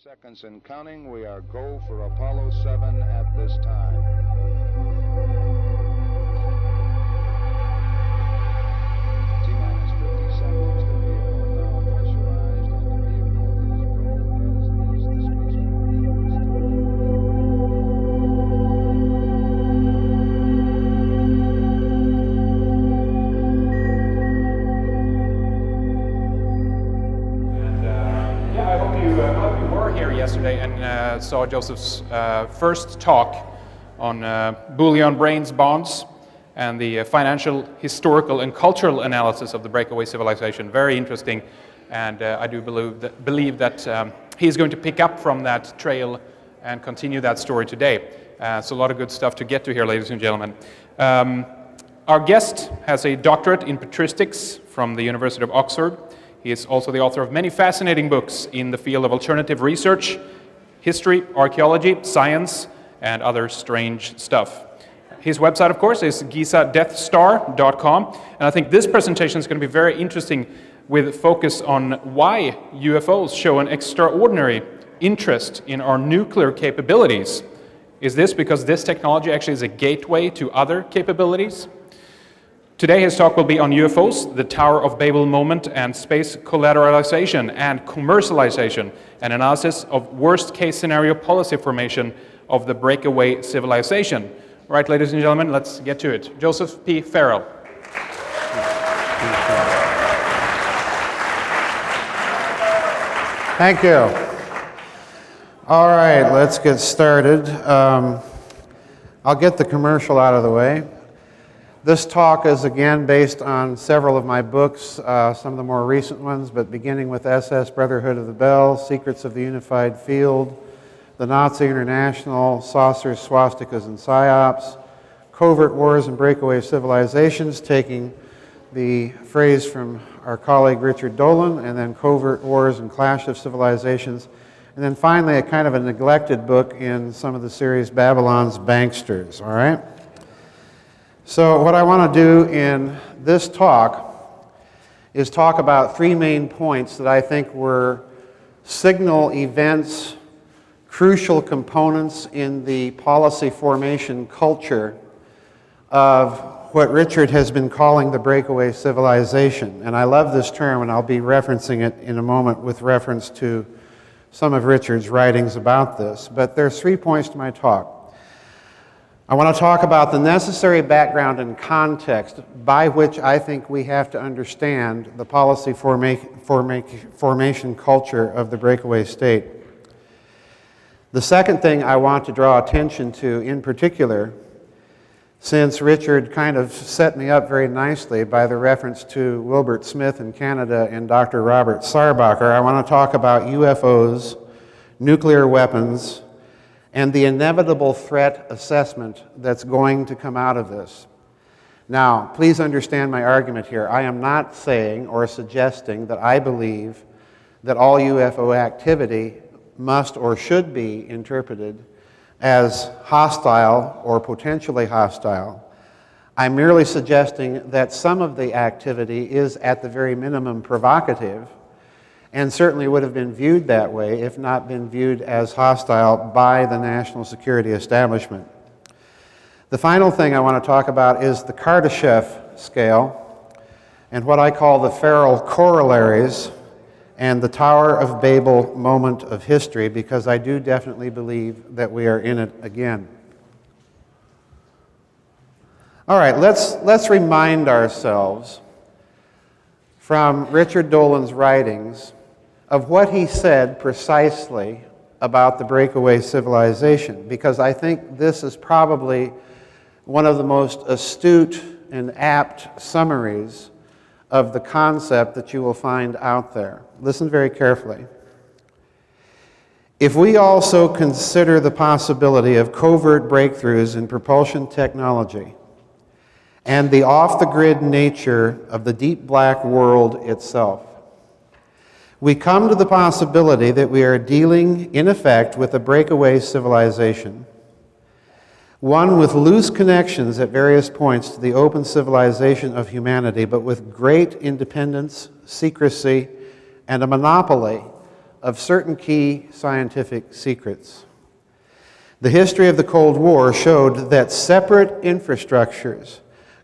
Seconds and counting. We are go for Apollo 7 at this time. T-minus 50 seconds. The vehicle now pressurized, and the vehicle is go, as is the yesterday and saw Joseph's first talk on Bullion Brains bonds and the financial, historical, and cultural analysis of the breakaway civilization. Very interesting, and I do believe that he's going to pick up from that trail and continue that story today. So a lot of good stuff to get to here, ladies and gentlemen. Our guest has a doctorate in patristics from the University of Oxford. He is also the author of many fascinating books in the field of alternative research, history, archaeology, science, and other strange stuff. His website, of course, is gizadeathstar.com, and I think this presentation is going to be very interesting with focus on why UFOs show an extraordinary interest in our nuclear capabilities. Is this because this technology actually is a gateway to other capabilities? Today his talk will be on UFOs, the Tower of Babel moment, and space collateralization and commercialization, an analysis of worst-case scenario policy formation of the breakaway civilization. All right, ladies and gentlemen, let's get to it. Joseph P. Farrell. Thank you. All right, let's get started. I'll get the commercial out of the way. This talk is again based on several of my books, some of the more recent ones, but beginning with SS, Brotherhood of the Bell, Secrets of the Unified Field, The Nazi International, Saucers, Swastikas, and Psyops, Covert Wars and Breakaway Civilizations, taking the phrase from our colleague Richard Dolan, and then Covert Wars and Clash of Civilizations, and then finally a kind of a neglected book in some of the series, Babylon's Banksters, all right? So what I want to do in this talk is talk about three main points that I think were signal events, crucial components in the policy formation culture of what Richard has been calling the breakaway civilization. And I love this term, and I'll be referencing it in a moment with reference to some of Richard's writings about this. But there's 3 points to my talk. I want to talk about the necessary background and context by which I think we have to understand the policy formation culture of the breakaway state. The second thing I want to draw attention to in particular, since Richard kind of set me up very nicely by the reference to Wilbert Smith in Canada and Dr. Robert Sarbacher, I want to talk about UFOs, nuclear weapons, and the inevitable threat assessment that's going to come out of this. Now, please understand my argument here. I am not saying or suggesting that I believe that all UFO activity must or should be interpreted as hostile or potentially hostile. I'm merely suggesting that some of the activity is at the very minimum provocative, and certainly would have been viewed that way if not been viewed as hostile by the national security establishment. The final thing I want to talk about is the Kardashev scale and what I call the Farrell corollaries and the Tower of Babel moment of history, because I do definitely believe that we are in it again. All right, let's remind ourselves from Richard Dolan's writings of what he said precisely about the breakaway civilization, because I think this is probably one of the most astute and apt summaries of the concept that you will find out there. Listen very carefully. If we also consider the possibility of covert breakthroughs in propulsion technology and the off-the-grid nature of the deep black world itself, we come to the possibility that we are dealing, in effect, with a breakaway civilization, one with loose connections at various points to the open civilization of humanity, but with great independence, secrecy, and a monopoly of certain key scientific secrets. The history of the Cold War showed that separate infrastructures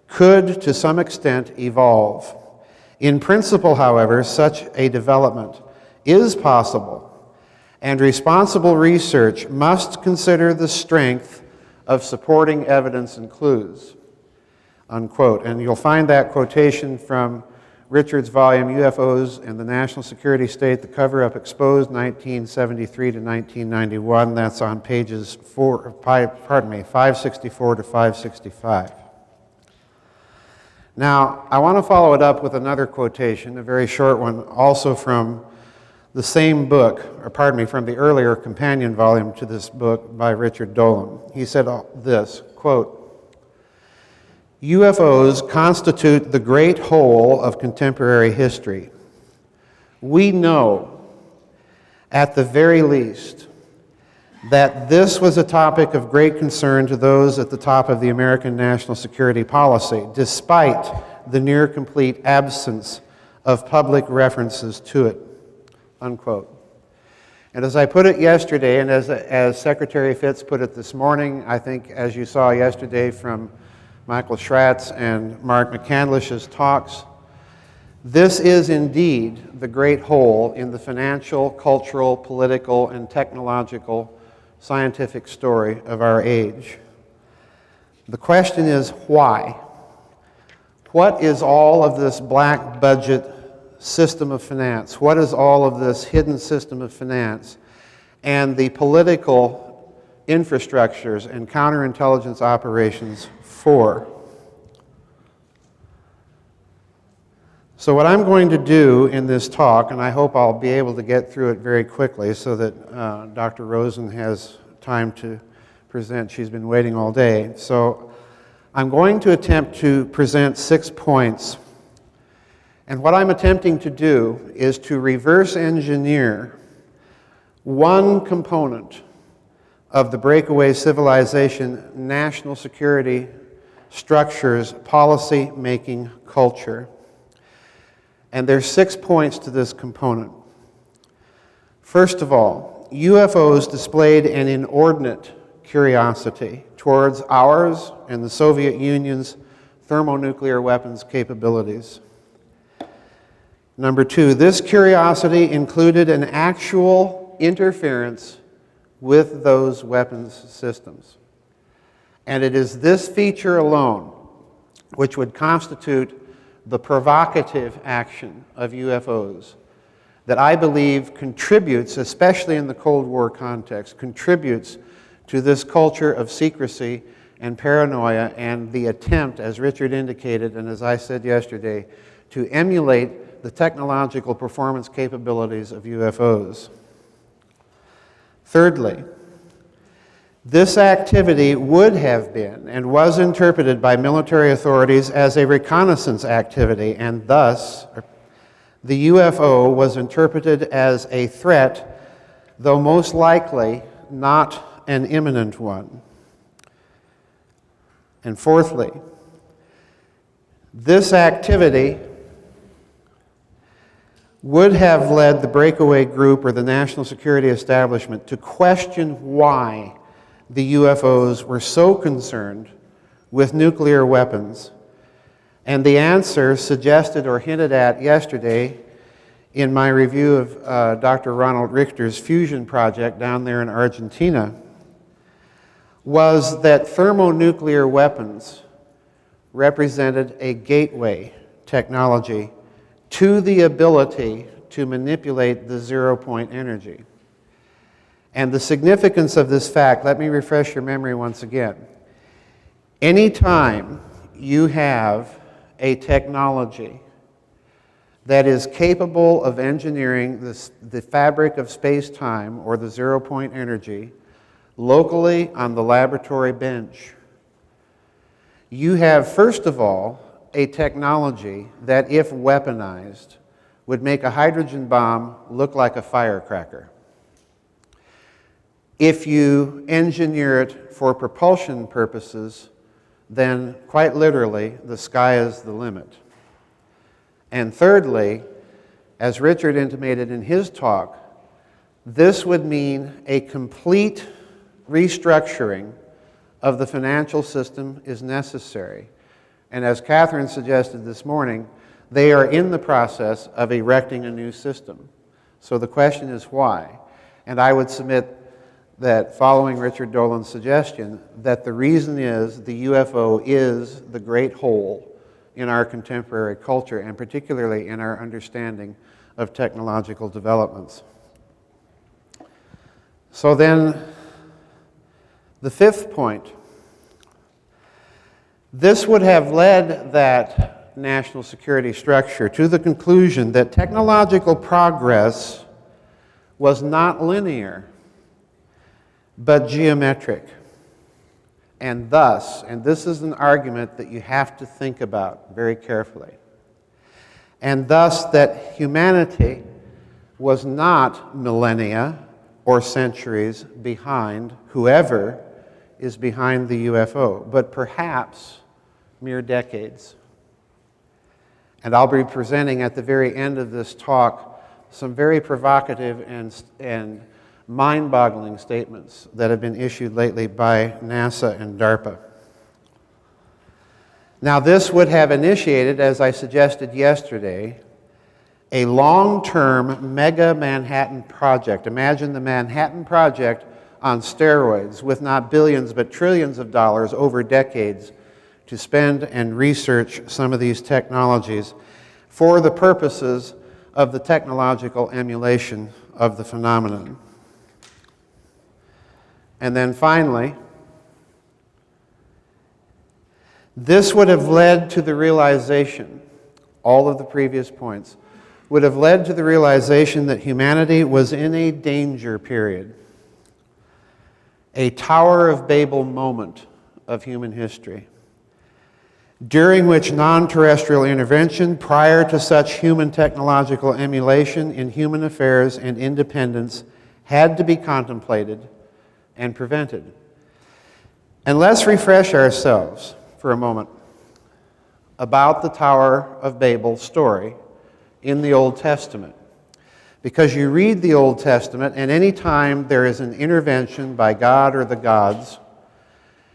could, to some extent, evolve. In principle, however, such a development is possible, and responsible research must consider the strength of supporting evidence and clues, unquote. And you'll find that quotation from Richard's volume, UFOs and the National Security State, The Cover-Up Exposed, 1973 to 1991. That's on pages 564 to 565. Now, I want to follow it up with another quotation, a very short one, also from the same book, from the earlier companion volume to this book by Richard Dolan. He said this, quote, UFOs constitute the great whole of contemporary history. We know, at the very least, that this was a topic of great concern to those at the top of the American national security policy, despite the near complete absence of public references to it, unquote. And as I put it yesterday, and as Secretary Fitz put it this morning, I think as you saw yesterday from Michael Schratz and Mark McCandlish's talks, this is indeed the great whole in the financial, cultural, political, and technological scientific story of our age. The question is why? What is all of this black budget system of finance? What is all of this hidden system of finance and the political infrastructures and counterintelligence operations for? So what I'm going to do in this talk, and I hope I'll be able to get through it very quickly so that Dr. Rosen has time to present. She's been waiting all day. So I'm going to attempt to present 6 points. And what I'm attempting to do is to reverse engineer one component of the breakaway civilization national security structures policy-making culture. And there's 6 points to this component. First of all, UFOs displayed an inordinate curiosity towards ours and the Soviet Union's thermonuclear weapons capabilities. Number 2, this curiosity included an actual interference with those weapons systems. And it is this feature alone which would constitute the provocative action of UFOs that I believe contributes, especially in the Cold War context, contributes to this culture of secrecy and paranoia and the attempt, as Richard indicated and as I said yesterday, to emulate the technological performance capabilities of UFOs. Thirdly, this activity would have been and was interpreted by military authorities as a reconnaissance activity, and thus the UFO was interpreted as a threat, though most likely not an imminent one. And fourthly, this activity would have led the breakaway group or the national security establishment to question why the UFOs were so concerned with nuclear weapons. And the answer suggested or hinted at yesterday in my review of Dr. Ronald Richter's fusion project down there in Argentina was that thermonuclear weapons represented a gateway technology to the ability to manipulate the zero-point energy. And the significance of this fact, let me refresh your memory once again. Anytime you have a technology that is capable of engineering the fabric of space-time or the zero-point energy locally on the laboratory bench, you have, first of all, a technology that, if weaponized, would make a hydrogen bomb look like a firecracker. If you engineer it for propulsion purposes, then quite literally, the sky is the limit. And thirdly, as Richard intimated in his talk, this would mean a complete restructuring of the financial system is necessary. And as Catherine suggested this morning, they are in the process of erecting a new system. So the question is why? And I would submit that, following Richard Dolan's suggestion, that the reason is the UFO is the great hole in our contemporary culture, and particularly in our understanding of technological developments. So then, the fifth point. This would have led that national security structure to the conclusion that technological progress was not linear, but geometric. And thus, and this is an argument that you have to think about very carefully, and thus that humanity was not millennia or centuries behind whoever is behind the UFO, but perhaps mere decades. And I'll be presenting at the very end of this talk some very provocative and mind-boggling statements that have been issued lately by NASA and DARPA. Now, this would have initiated, as I suggested yesterday, a long-term mega Manhattan Project. Imagine the Manhattan Project on steroids, with not billions but trillions of dollars over decades to spend and research some of these technologies for the purposes of the technological emulation of the phenomenon. And then finally, this would have led to the realization, all of the previous points, would have led to the realization that humanity was in a danger period, a Tower of Babel moment of human history, during which non-terrestrial intervention prior to such human technological emulation in human affairs and independence had to be contemplated and prevented. And let's refresh ourselves for a moment about the Tower of Babel story in the Old Testament. Because you read the Old Testament, and any time there is an intervention by God or the gods,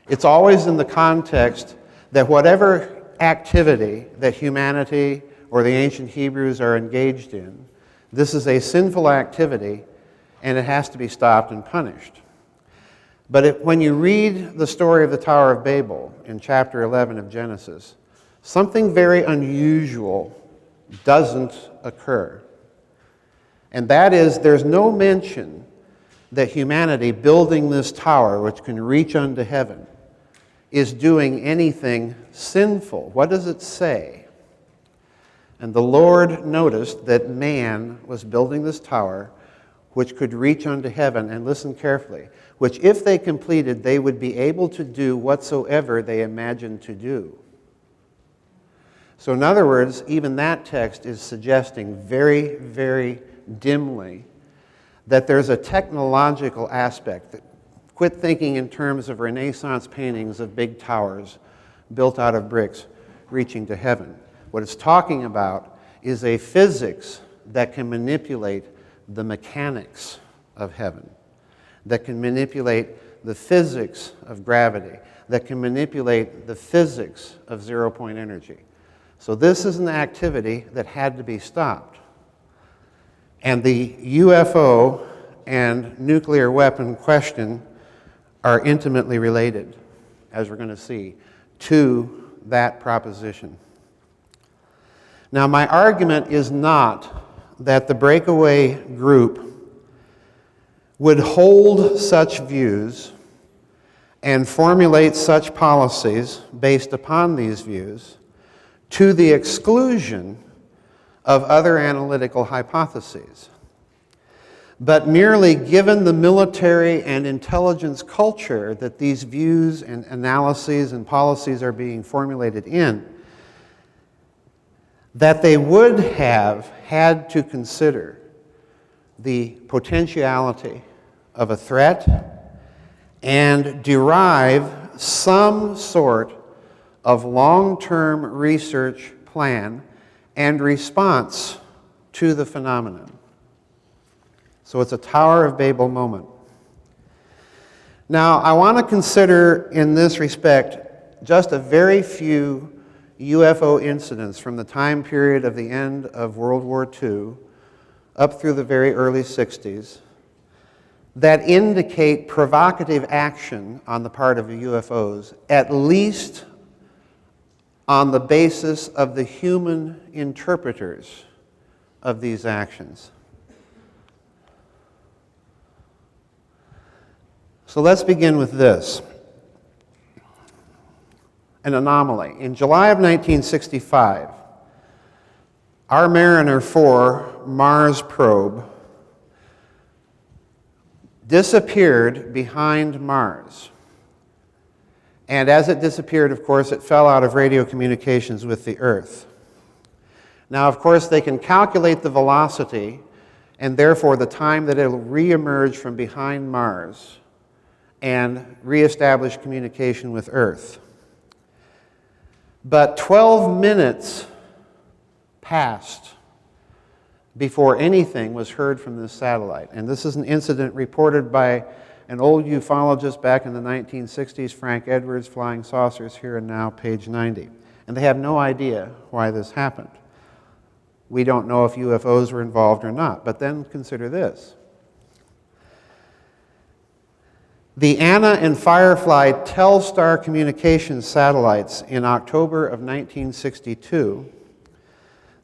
it's always in the context that whatever activity that humanity or the ancient Hebrews are engaged in, this is a sinful activity, and it has to be stopped and punished. But when you read the story of the Tower of Babel in chapter 11 of Genesis, something very unusual doesn't occur. And that is, there's no mention that humanity building this tower, which can reach unto heaven, is doing anything sinful. What does it say? And the Lord noticed that man was building this tower which could reach unto heaven, and listen carefully, which if they completed, they would be able to do whatsoever they imagined to do. So in other words, even that text is suggesting very, very dimly that there's a technological aspect. Quit thinking in terms of Renaissance paintings of big towers built out of bricks reaching to heaven. What it's talking about is a physics that can manipulate the mechanics of heaven, that can manipulate the physics of gravity, that can manipulate the physics of zero-point energy. So this is an activity that had to be stopped. And the UFO and nuclear weapon question are intimately related, as we're going to see, to that proposition. Now, my argument is not that the breakaway group would hold such views and formulate such policies based upon these views to the exclusion of other analytical hypotheses, but merely given the military and intelligence culture that these views and analyses and policies are being formulated in, that they would have had to consider the potentiality of a threat and derive some sort of long-term research plan and response to the phenomenon. So it's a Tower of Babel moment. Now, I want to consider in this respect just a very few UFO incidents from the time period of the end of World War II up through the very early 60s that indicate provocative action on the part of the UFOs, at least on the basis of the human interpreters of these actions. So let's begin with this. An anomaly. In July of 1965, our Mariner 4 Mars probe disappeared behind Mars. And as it disappeared, of course, it fell out of radio communications with the Earth. Now, of course, they can calculate the velocity and therefore the time that it will reemerge from behind Mars and reestablish communication with Earth. But 12 minutes passed before anything was heard from this satellite. And this is an incident reported by an old ufologist back in the 1960s, Frank Edwards, Flying Saucers Here and Now, page 90. And they have no idea why this happened. We don't know if UFOs were involved or not. But then consider this. The Anna and Firefly Telstar communications satellites in October of 1962,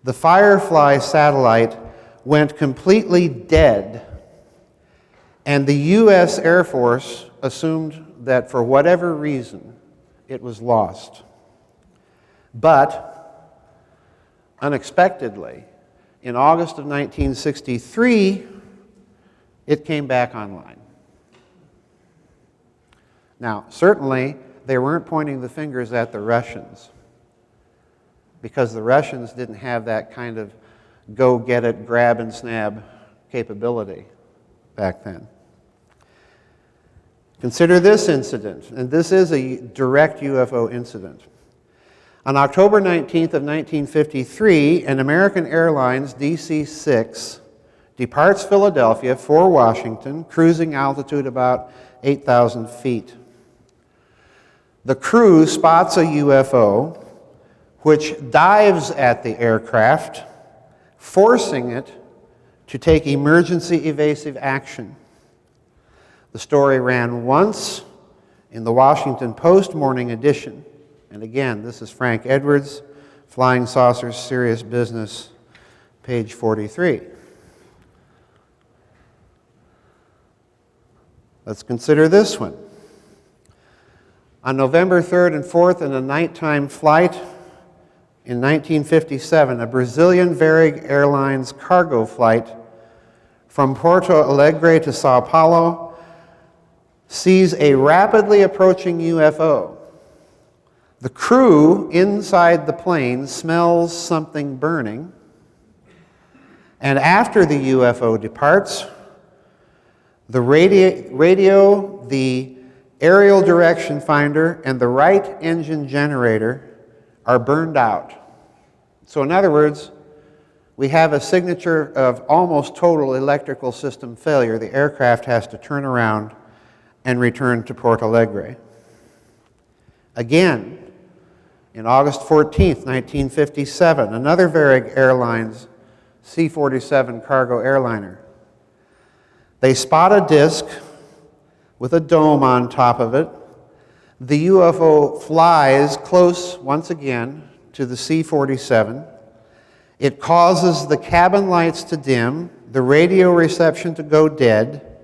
the Firefly satellite went completely dead, and the U.S. Air Force assumed that for whatever reason it was lost. But unexpectedly, in August of 1963, it came back online. Now, certainly, they weren't pointing the fingers at the Russians, because the Russians didn't have that kind of go-get-it, grab-and-snab capability back then. Consider this incident, and this is a direct UFO incident. On October 19th of 1953, an American Airlines DC-6 departs Philadelphia for Washington, cruising altitude about 8,000 feet. The crew spots a UFO, which dives at the aircraft, forcing it to take emergency evasive action. The story ran once in the Washington Post morning edition. And again, this is Frank Edwards, Flying Saucers Serious Business, page 43. Let's consider this one. On November 3rd and 4th, in a nighttime flight in 1957, a Brazilian Varig Airlines cargo flight from Porto Alegre to Sao Paulo sees a rapidly approaching UFO. The crew inside the plane smells something burning, and after the UFO departs, the radio, the aerial direction finder, and the right engine generator are burned out. So in other words, we have a signature of almost total electrical system failure. The aircraft has to turn around and return to Porto Alegre. Again, in August 14th, 1957, another Varig Airlines C-47 cargo airliner. They spot a disc with a dome on top of it. The UFO flies close once again to the C-47. It causes the cabin lights to dim, the radio reception to go dead,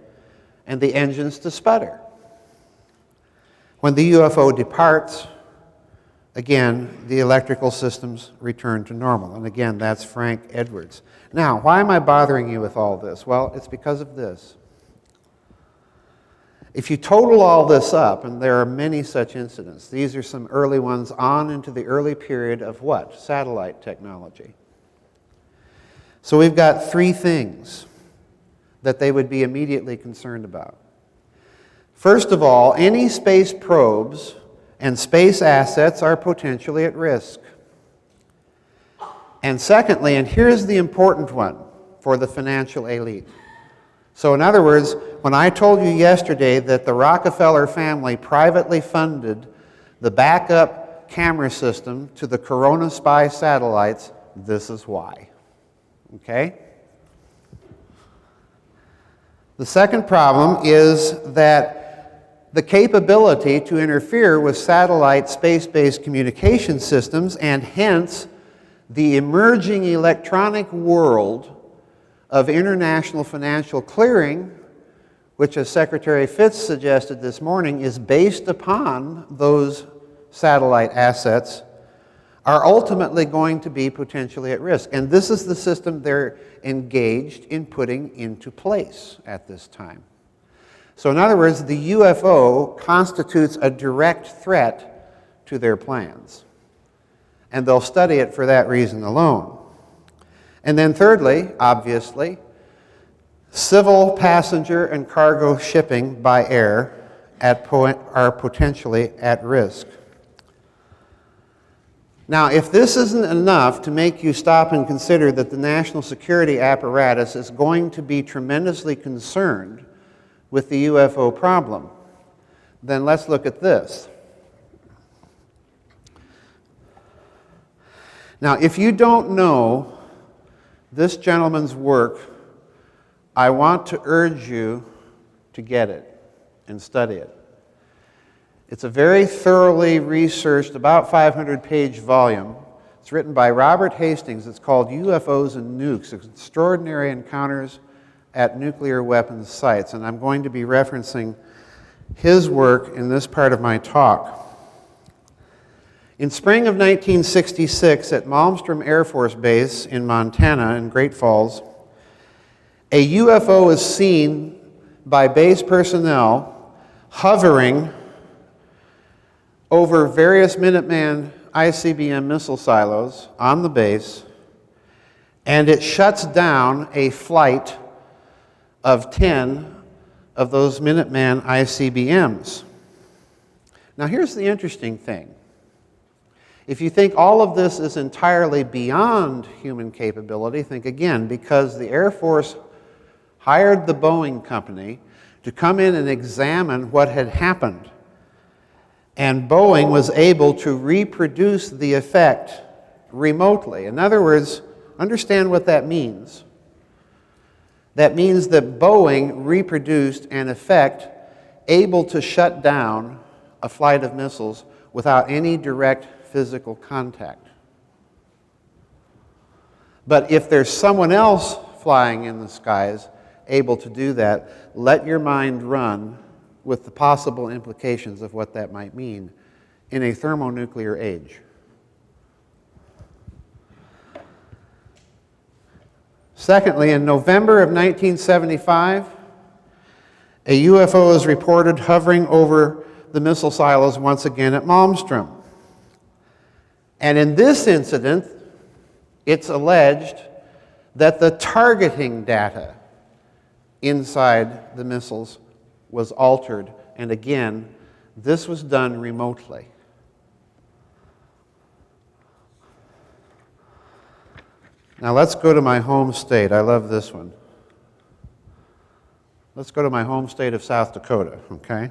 and the engines to sputter. When the UFO departs, again, the electrical systems return to normal. And again, that's Frank Edwards. Now, why am I bothering you with all this? Well, it's because of this. If you total all this up, and there are many such incidents, these are some early ones on into the early period of what? Satellite technology. So we've got three things that they would be immediately concerned about. First of all, any space probes and space assets are potentially at risk. And secondly, and here's the important one for the financial elite, So in other words, when I told you yesterday that the Rockefeller family privately funded the backup camera system to the Corona spy satellites, this is why. Okay? The second problem is that the capability to interfere with satellite space-based communication systems, and hence the emerging electronic world of international financial clearing, which, as Secretary Fitz suggested this morning, is based upon those satellite assets, are ultimately going to be potentially at risk. And this is the system they're engaged in putting into place at this time. So in other words, the UFO constitutes a direct threat to their plans. And they'll study it for that reason alone. And then thirdly, obviously, civil passenger and cargo shipping by air are potentially at risk. Now, if this isn't enough to make you stop and consider that the national security apparatus is going to be tremendously concerned with the UFO problem, then let's look at this. Now, if you don't know this gentleman's work, I want to urge you to get it and study it. It's a very thoroughly researched, about 500-page volume. It's written by Robert Hastings. It's called UFOs and Nukes, Extraordinary Encounters at Nuclear Weapons Sites. And I'm going to be referencing his work in this part of my talk. In spring of 1966, at Malmstrom Air Force Base in Montana in Great Falls, a UFO was seen by base personnel hovering over various Minuteman ICBM missile silos on the base, and it shuts down a flight of 10 of those Minuteman ICBMs. Now here's the interesting thing. If you think all of this is entirely beyond human capability, think again, because the Air Force hired the Boeing company to come in and examine what had happened. And Boeing was able to reproduce the effect remotely. In other words, understand what that means. That means that Boeing reproduced an effect able to shut down a flight of missiles without any direct physical contact. But if there's someone else flying in the skies able to do that, let your mind run with the possible implications of what that might mean in a thermonuclear age. Secondly, in November of 1975, a UFO is reported hovering over the missile silos once again at Malmstrom. And in this incident, it's alleged that the targeting data inside the missiles was altered. And again, this was done remotely. Now let's go to my home state. I love this one. Let's go to my home state of South Dakota, okay?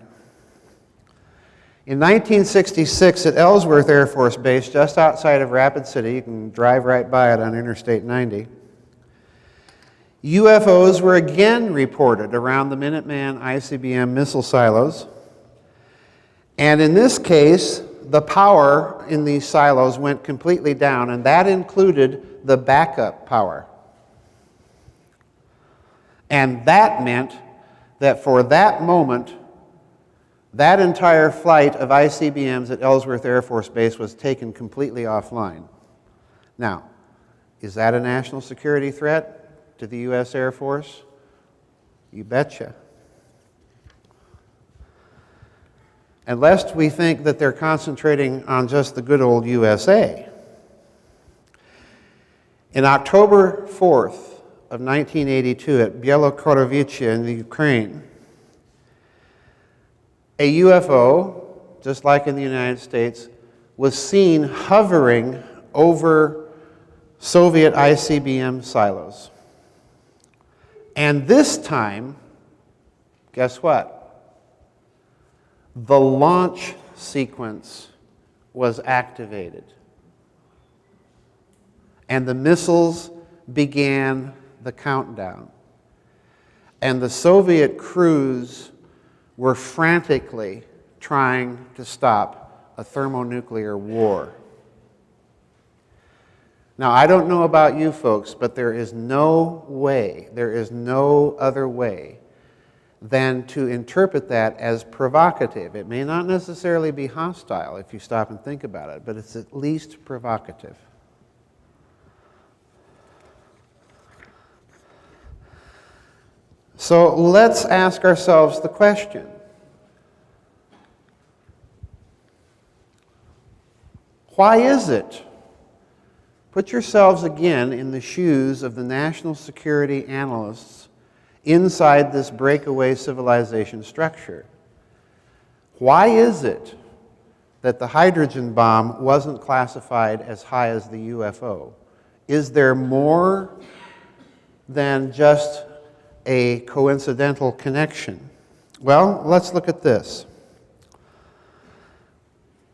In 1966 at Ellsworth Air Force Base, just outside of Rapid City, you can drive right by it on Interstate 90, UFOs were again reported around the Minuteman ICBM missile silos. And in this case, the power in these silos went completely down, and that included the backup power. And that meant that for that moment, that entire flight of ICBMs at Ellsworth Air Force Base was taken completely offline. Now, is that a national security threat to the U.S. Air Force? You betcha. And lest we think that they're concentrating on just the good old USA. In October 4th of 1982 at Bielorussia in the Ukraine, a UFO, just like in the United States, was seen hovering over Soviet ICBM silos. And this time, guess what? The launch sequence was activated. And the missiles began the countdown. And the Soviet crews were frantically trying to stop a thermonuclear war. Now, I don't know about you folks, but there is no other way than to interpret that as provocative. It may not necessarily be hostile if you stop and think about it, but it's at least provocative. So let's ask ourselves the question. Why is it? Put yourselves again in the shoes of the national security analysts inside this breakaway civilization structure. Why is it that the hydrogen bomb wasn't classified as high as the UFO? Is there more than just a coincidental connection? Well, let's look at this.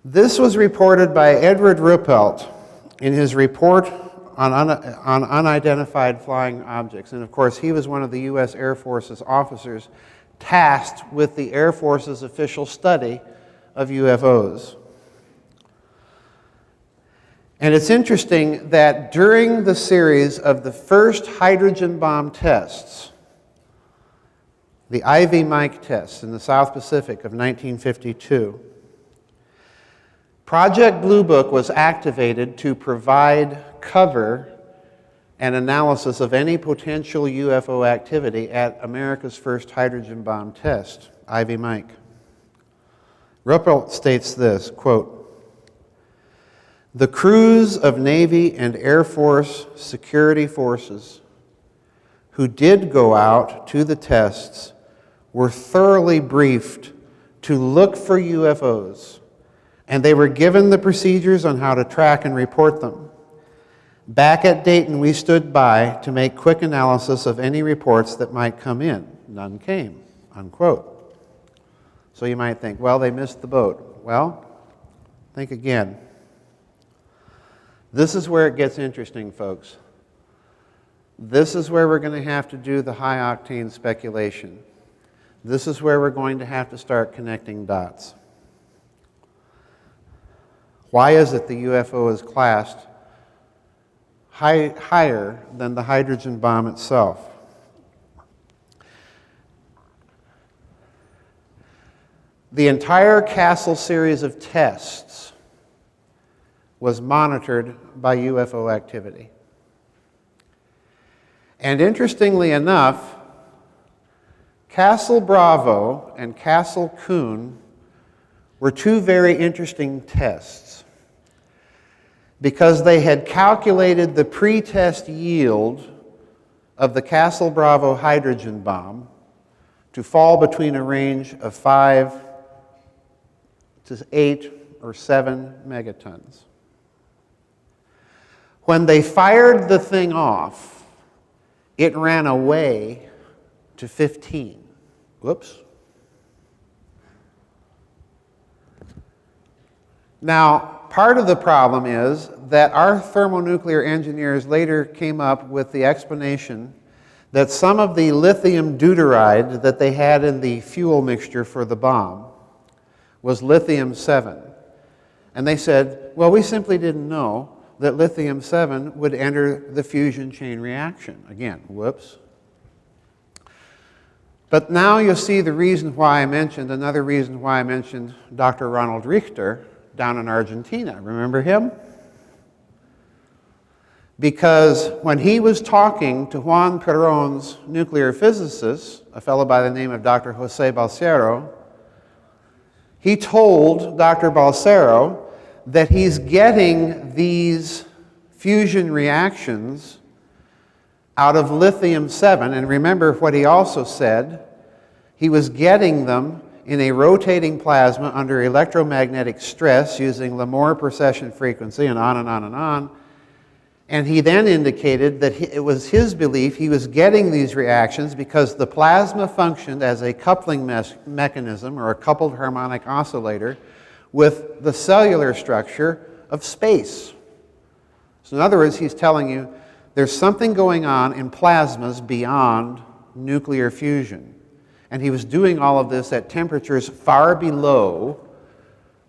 This was reported by Edward Ruppelt in his report on unidentified flying objects. And of course, he was one of the U.S. Air Force's officers tasked with the Air Force's official study of UFOs. And it's interesting that during the series of the first hydrogen bomb tests, the Ivy Mike tests in the South Pacific of 1952, Project Blue Book was activated to provide cover and analysis of any potential UFO activity at America's first hydrogen bomb test, Ivy Mike. Ruppelt states this, quote, "The crews of Navy and Air Force security forces who did go out to the tests were thoroughly briefed to look for UFOs, and they were given the procedures on how to track and report them. Back at Dayton, we stood by to make quick analysis of any reports that might come in. None came," unquote. So you might think, well, they missed the boat. Well, think again. This is where it gets interesting, folks. This is where we're going to have to do the high-octane speculation. This is where we're going to have to start connecting dots. Why is it the UFO is classed higher than the hydrogen bomb itself? The entire Castle series of tests was monitored by UFO activity. And interestingly enough, Castle Bravo and Castle Coon were two very interesting tests because they had calculated the pre-test yield of the Castle Bravo hydrogen bomb to fall between a range of 5 to 8 or 7 megatons. When they fired the thing off, it ran away to 15. Whoops. Now, part of the problem is that our thermonuclear engineers later came up with the explanation that some of the lithium deuteride that they had in the fuel mixture for the bomb was lithium-7. And they said, well, we simply didn't know that lithium-7 would enter the fusion chain reaction. Again, whoops. But now you'll see the reason why I mentioned, another reason why I mentioned Dr. Ronald Richter down in Argentina. Remember him? Because when he was talking to Juan Perón's nuclear physicist, a fellow by the name of Dr. José Balcero, he told Dr. Balcero that he's getting these fusion reactions out of lithium-7. And remember what he also said, he was getting them in a rotating plasma under electromagnetic stress using Lamour precession frequency, and on and on and on. And he then indicated that it was his belief he was getting these reactions because the plasma functioned as a coupling mechanism or a coupled harmonic oscillator with the cellular structure of space. So in other words, he's telling you there's something going on in plasmas beyond nuclear fusion. And he was doing all of this at temperatures far below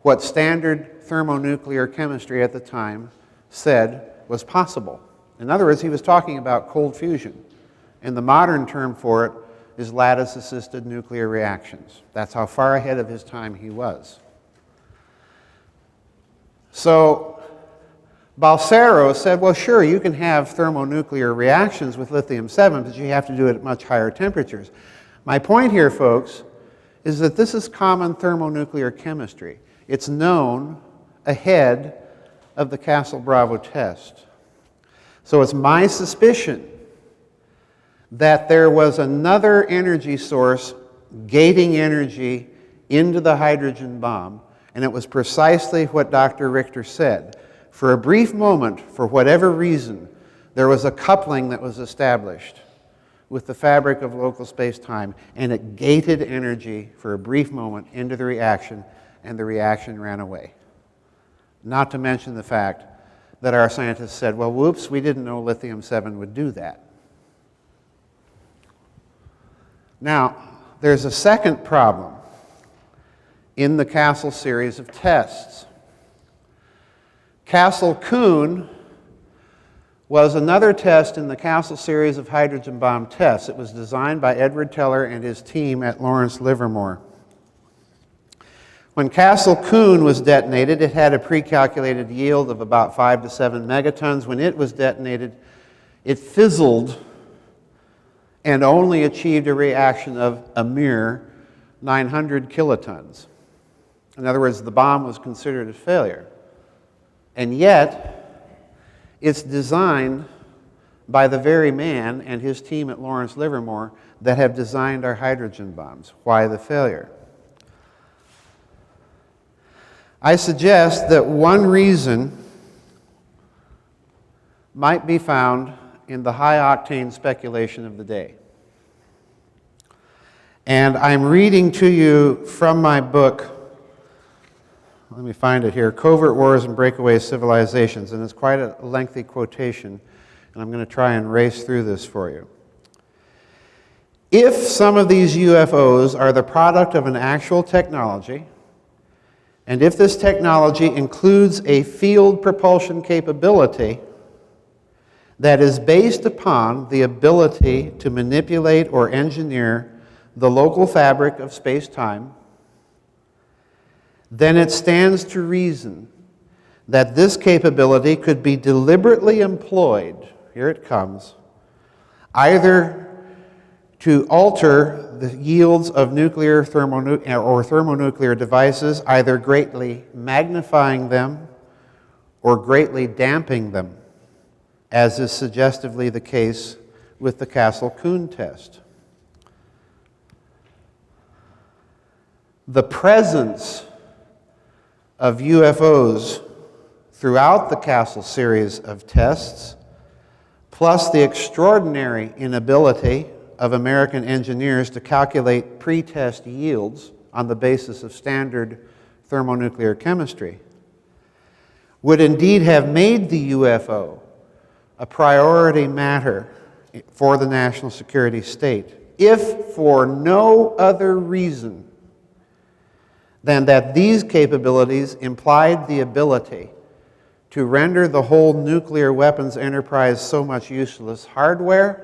what standard thermonuclear chemistry at the time said was possible. In other words, he was talking about cold fusion. And the modern term for it is lattice-assisted nuclear reactions. That's how far ahead of his time he was. So Balseiro said, well, sure, you can have thermonuclear reactions with lithium-7, but you have to do it at much higher temperatures. My point here, folks, is that this is common thermonuclear chemistry. It's known ahead of the Castle-Bravo test. So it's my suspicion that there was another energy source gating energy into the hydrogen bomb, and it was precisely what Dr. Richter said. For a brief moment, for whatever reason, there was a coupling that was established with the fabric of local space-time, and it gated energy for a brief moment into the reaction, and the reaction ran away. Not to mention the fact that our scientists said, well, whoops, we didn't know lithium-7 would do that. Now, there's a second problem in the Castle series of tests. Castle-Kuhn was another test in the Castle series of hydrogen bomb tests. It was designed by Edward Teller and his team at Lawrence Livermore. When Castle-Kuhn was detonated, it had a pre-calculated yield of about 5 to 7 megatons. When it was detonated, it fizzled and only achieved a reaction of a mere 900 kilotons. In other words, the bomb was considered a failure. And yet, it's designed by the very man and his team at Lawrence Livermore that have designed our hydrogen bombs. Why the failure? I suggest that one reason might be found in the high-octane speculation of the day. And I'm reading to you from my book, let me find it here, Covert Wars and Breakaway Civilizations, and it's quite a lengthy quotation, and I'm going to try and race through this for you. If some of these UFOs are the product of an actual technology, and if this technology includes a field propulsion capability that is based upon the ability to manipulate or engineer the local fabric of space-time, then it stands to reason that this capability could be deliberately employed, here it comes, either to alter the yields of nuclear or thermonuclear devices, either greatly magnifying them or greatly damping them, as is suggestively the case with the Castle-Kuhn test. The presence of UFOs throughout the Castle series of tests, plus the extraordinary inability of American engineers to calculate pre-test yields on the basis of standard thermonuclear chemistry, would indeed have made the UFO a priority matter for the national security state, if for no other reason than that these capabilities implied the ability to render the whole nuclear weapons enterprise so much useless hardware,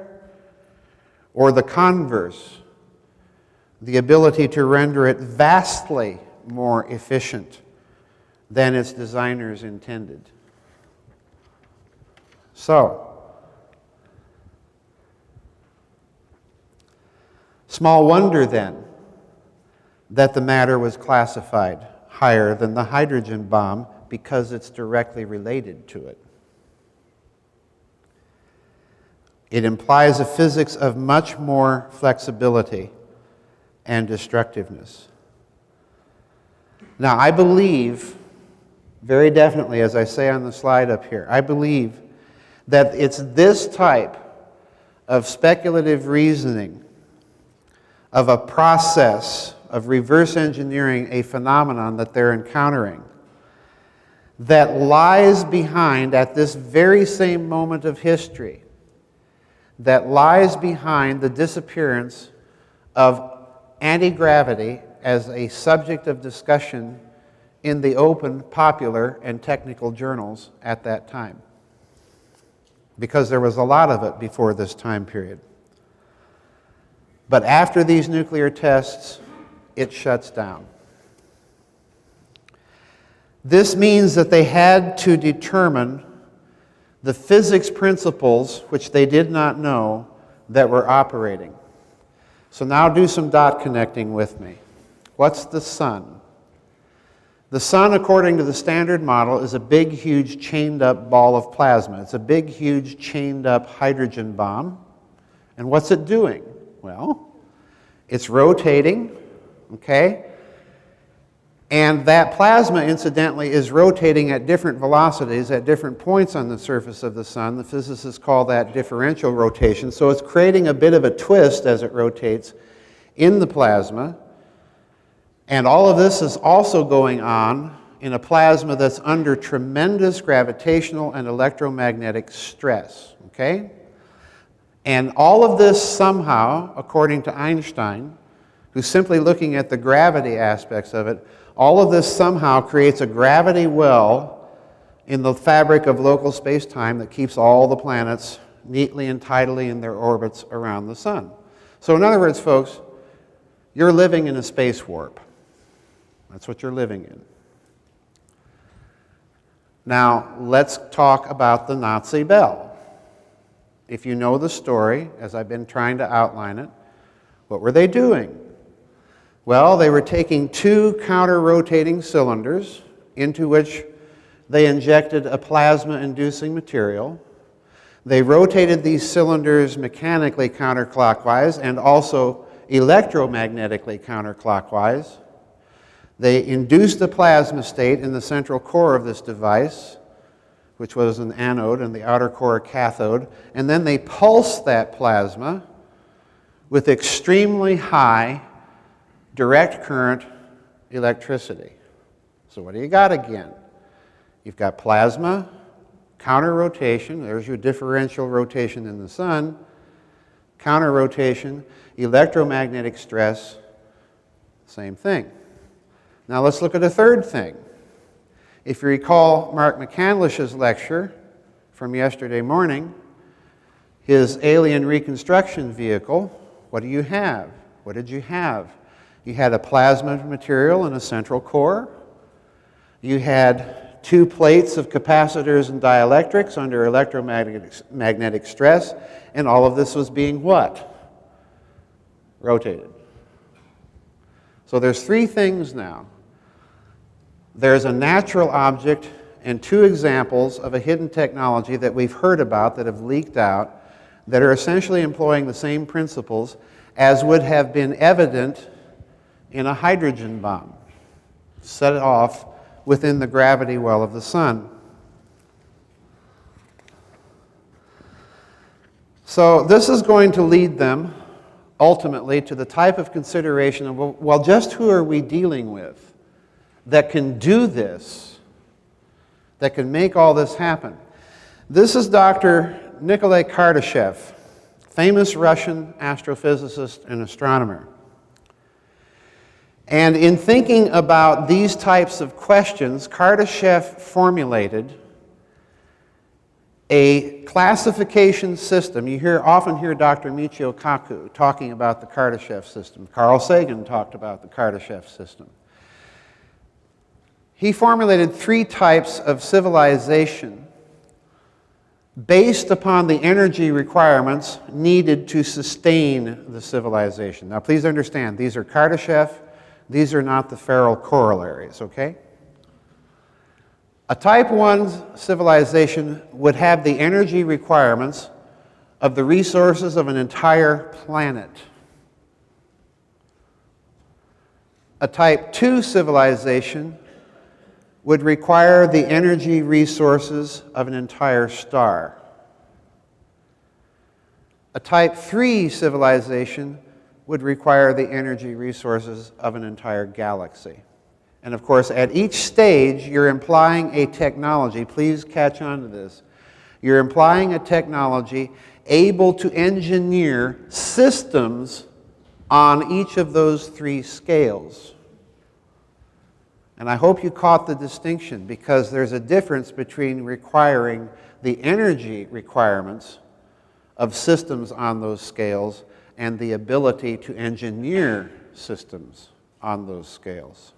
or the converse, the ability to render it vastly more efficient than its designers intended. So, small wonder then that the matter was classified higher than the hydrogen bomb because it's directly related to it. It implies a physics of much more flexibility and destructiveness. Now, I believe, very definitely, as I say on the slide up here, I believe that it's this type of speculative reasoning, of a process of reverse engineering a phenomenon that they're encountering, that lies behind, at this very same moment of history, that lies behind the disappearance of anti-gravity as a subject of discussion in the open, popular, and technical journals at that time. Because there was a lot of it before this time period. But after these nuclear tests, it shuts down. This means that they had to determine the physics principles which they did not know that were operating. So now do some dot connecting with me. What's the sun? The sun, according to the standard model, is a big, huge, chained-up ball of plasma. It's a big, huge, chained-up hydrogen bomb. And what's it doing? Well, it's rotating, okay? And that plasma, incidentally, is rotating at different velocities at different points on the surface of the sun. The physicists call that differential rotation. So it's creating a bit of a twist as it rotates in the plasma. And all of this is also going on in a plasma that's under tremendous gravitational and electromagnetic stress, okay? And all of this somehow, according to Einstein, who's simply looking at the gravity aspects of it, all of this somehow creates a gravity well in the fabric of local space-time that keeps all the planets neatly and tidily in their orbits around the sun. So in other words, folks, you're living in a space warp. That's what you're living in. Now, let's talk about the Nazi bell. If you know the story, as I've been trying to outline it, what were they doing? Well, they were taking two counter-rotating cylinders into which they injected a plasma-inducing material. They rotated these cylinders mechanically counterclockwise and also electromagnetically counterclockwise. They induced a plasma state in the central core of this device, which was an anode, and the outer core a cathode, and then they pulsed that plasma with extremely high direct current electricity. So what do you got again? You've got plasma, counter rotation, there's your differential rotation in the sun, counter rotation, electromagnetic stress, same thing. Now let's look at a third thing. If you recall Mark McCandlish's lecture from yesterday morning, his alien reconstruction vehicle, what do you have? What did you have? You had a plasma material in a central core. You had two plates of capacitors and dielectrics under electromagnetic stress, and all of this was being what? Rotated. So there's three things now. There's a natural object and two examples of a hidden technology that we've heard about that have leaked out that are essentially employing the same principles as would have been evident in a hydrogen bomb set off within the gravity well of the sun. So this is going to lead them ultimately to the type of consideration of, well, just who are we dealing with that can do this, that can make all this happen? This is Dr. Nikolai Kardashev, famous Russian astrophysicist and astronomer. And in thinking about these types of questions, Kardashev formulated a classification system. You often hear Dr. Michio Kaku talking about the Kardashev system. Carl Sagan talked about the Kardashev system. He formulated three types of civilization based upon the energy requirements needed to sustain the civilization. Now, please understand, these are Kardashev, these are not the Farrell corollaries, okay? A type 1 civilization would have the energy requirements of the resources of an entire planet. A type 2 civilization would require the energy resources of an entire star. A type 3 civilization would require the energy resources of an entire galaxy. And of course, at each stage, you're implying a technology. Please catch on to this. You're implying a technology able to engineer systems on each of those three scales. And I hope you caught the distinction, because there's a difference between requiring the energy requirements of systems on those scales and the ability to engineer systems on those scales.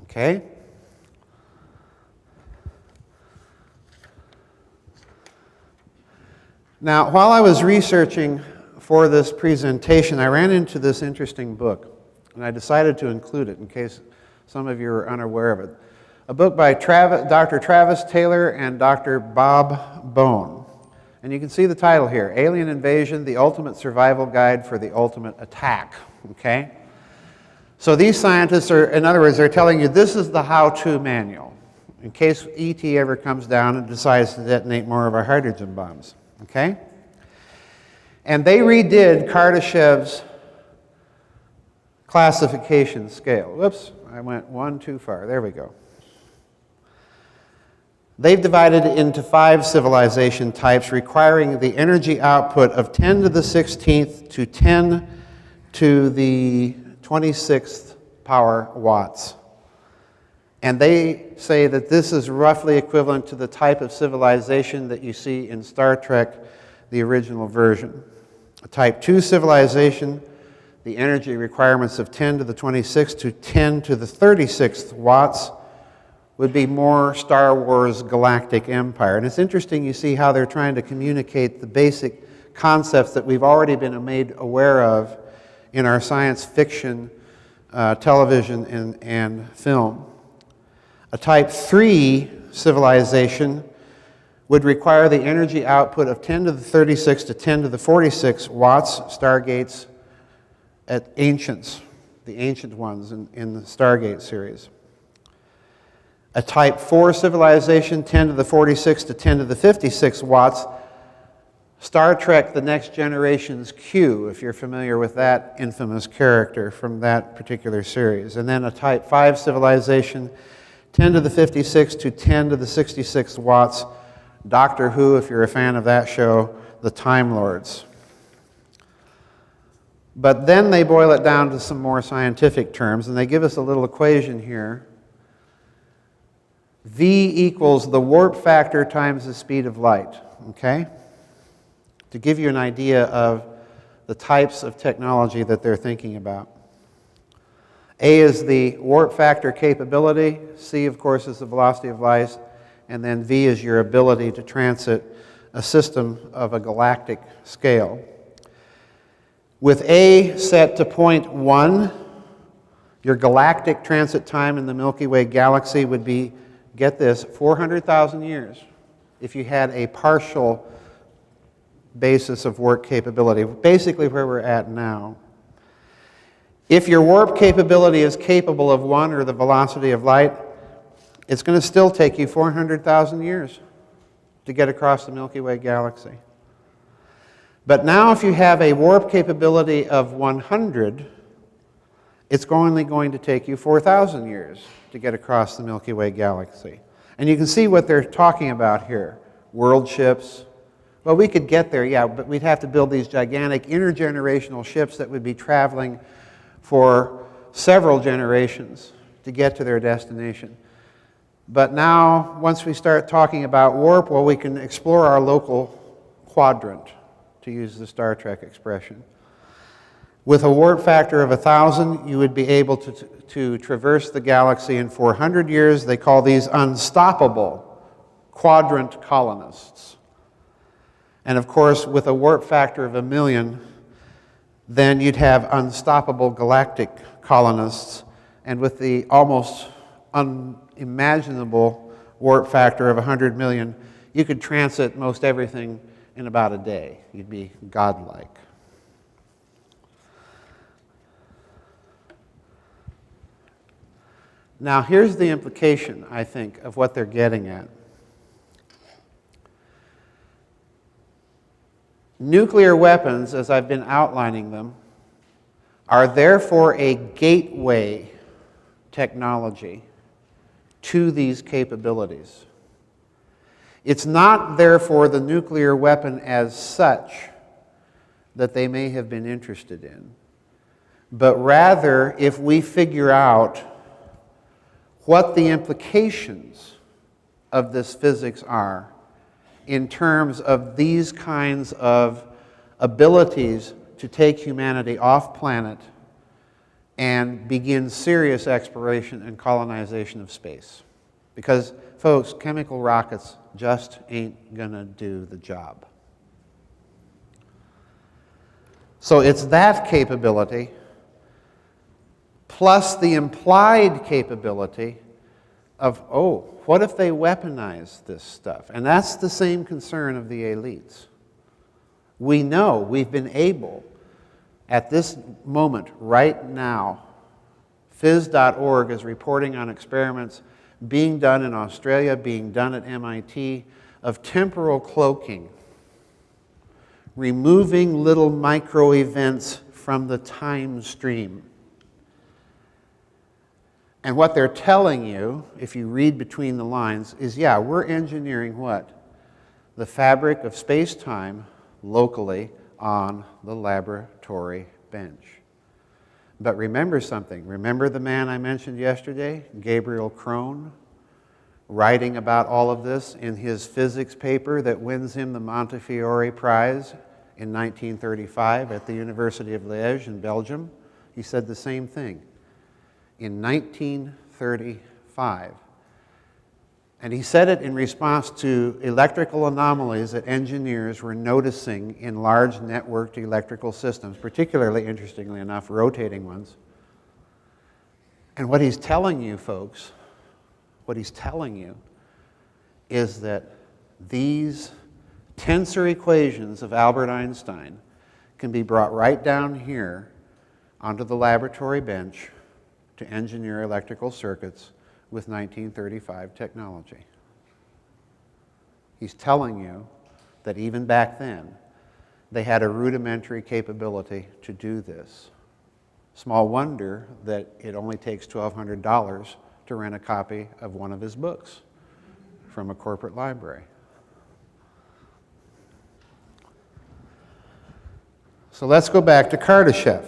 Okay? Now, while I was researching for this presentation, I ran into this interesting book, and I decided to include it in case some of you are unaware of it. A book by Dr. Travis Taylor and Dr. Bob Bone. And you can see the title here, Alien Invasion, the Ultimate Survival Guide for the Ultimate Attack. Okay? So these scientists are, in other words, they're telling you this is the how-to manual in case ET ever comes down and decides to detonate more of our hydrogen bombs. Okay? And they redid Kardashev's classification scale. Whoops, I went one too far. There we go. They've divided it into 5 civilization types requiring the energy output of 10 to the 16th to 10 to the 26th power watts. And they say that this is roughly equivalent to the type of civilization that you see in Star Trek, the original version. A type 2 civilization, the energy requirements of 10 to the 26th to 10 to the 36th watts would be more Star Wars Galactic Empire. And it's interesting, you see how they're trying to communicate the basic concepts that we've already been made aware of in our science fiction, television, and film. A type 3 civilization would require the energy output of 10 to the 36 to 10 to the 46 watts, stargates at ancients, the ancient ones in the Stargate series. A type 4 civilization, 10 to the 46 to 10 to the 56 watts, Star Trek The Next Generation's Q, if you're familiar with that infamous character from that particular series. And then a type 5 civilization, 10 to the 56 to 10 to the 66 watts, Doctor Who, if you're a fan of that show, the Time Lords. But then they boil it down to some more scientific terms, and they give us a little equation here. V equals the warp factor times the speed of light, okay? To give you an idea of the types of technology that they're thinking about. A is the warp factor capability, C, of course, is the velocity of light, and then V is your ability to transit a system of a galactic scale. With A set to 0.1, your galactic transit time in the Milky Way galaxy would be, get this, 400,000 years if you had a partial basis of warp capability, basically where we're at now. If your warp capability is capable of 1 or the velocity of light, it's going to still take you 400,000 years to get across the Milky Way galaxy. But now if you have a warp capability of 100, it's only going to take you 4,000 years to get across the Milky Way galaxy. And you can see what they're talking about here. World ships. Well, we could get there, yeah, but we'd have to build these gigantic intergenerational ships that would be traveling for several generations to get to their destination. But now, once we start talking about warp, well, we can explore our local quadrant, to use the Star Trek expression. With a warp factor of 1,000, you would be able to traverse the galaxy in 400 years. They call these unstoppable quadrant colonists. And of course, with a warp factor of 1,000,000, then you'd have unstoppable galactic colonists. And with the almost unimaginable warp factor of 100 million, you could transit most everything in about a day. You'd be godlike. Now, here's the implication, I think, of what they're getting at. Nuclear weapons, as I've been outlining them, are therefore a gateway technology to these capabilities. It's not, therefore, the nuclear weapon as such that they may have been interested in, but rather if we figure out what the implications of this physics are in terms of these kinds of abilities to take humanity off planet and begin serious exploration and colonization of space. Because, folks, chemical rockets just ain't gonna do the job. So it's that capability plus the implied capability of, oh, what if they weaponize this stuff? And that's the same concern of the elites. We know we've been able, at this moment, right now, phys.org is reporting on experiments being done in Australia, being done at MIT, of temporal cloaking, removing little micro events from the time stream. And what they're telling you, if you read between the lines, is yeah, we're engineering what? The fabric of space-time locally on the laboratory bench. But remember something. Remember the man I mentioned yesterday, Gabriel Krohn, writing about all of this in his physics paper that wins him the Montefiore Prize in 1935 at the University of Liège in Belgium? He said the same thing in 1935. And he said it in response to electrical anomalies that engineers were noticing in large networked electrical systems, particularly, interestingly enough, rotating ones. And what he's telling you, folks, what he's telling you is that these tensor equations of Albert Einstein can be brought right down here onto the laboratory bench to engineer electrical circuits with 1935 technology. He's telling you that even back then, they had a rudimentary capability to do this. Small wonder that it only takes $1,200 to rent a copy of one of his books from a corporate library. So let's go back to Kardashev.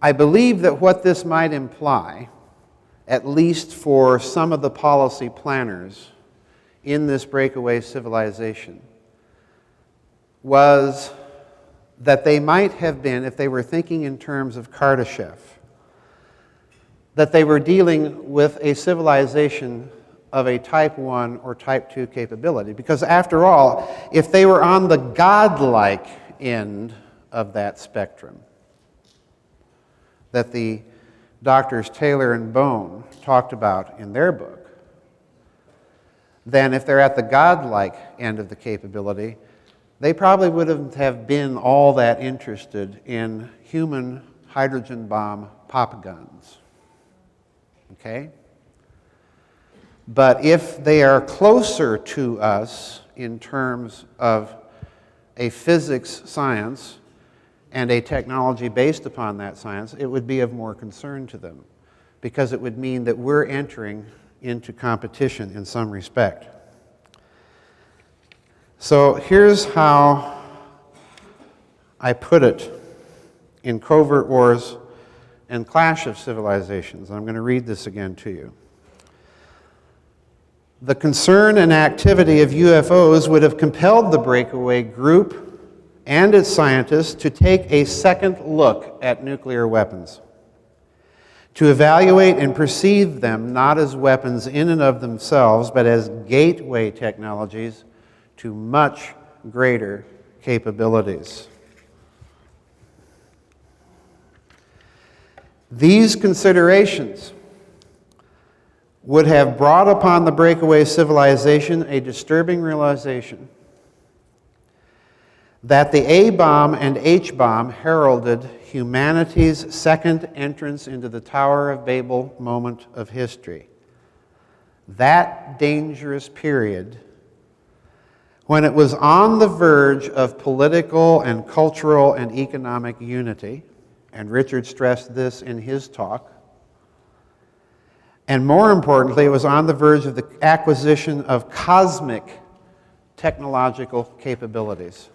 I believe that what this might imply, at least for some of the policy planners in this breakaway civilization, was that they might have been, if they were thinking in terms of Kardashev, that they were dealing with a civilization of a type 1 or type 2 capability. Because after all, if they were on the godlike end of that spectrum, that the doctors Taylor and Bone talked about in their book, then if they're at the godlike end of the capability, they probably wouldn't have been all that interested in human hydrogen bomb pop guns. Okay? But if they are closer to us in terms of a physics science and a technology based upon that science, it would be of more concern to them, because it would mean that we're entering into competition in some respect. So here's how I put it in Covert Wars and Clash of Civilizations. I'm going to read this again to you. The concern and activity of UFOs would have compelled the breakaway group and its scientists to take a second look at nuclear weapons, to evaluate and perceive them not as weapons in and of themselves, but as gateway technologies to much greater capabilities. These considerations would have brought upon the breakaway civilization a disturbing realization that the A-bomb and H-bomb heralded humanity's second entrance into the Tower of Babel moment of history. That dangerous period when it was on the verge of political and cultural and economic unity, and Richard stressed this in his talk, and more importantly, it was on the verge of the acquisition of cosmic technological capabilities.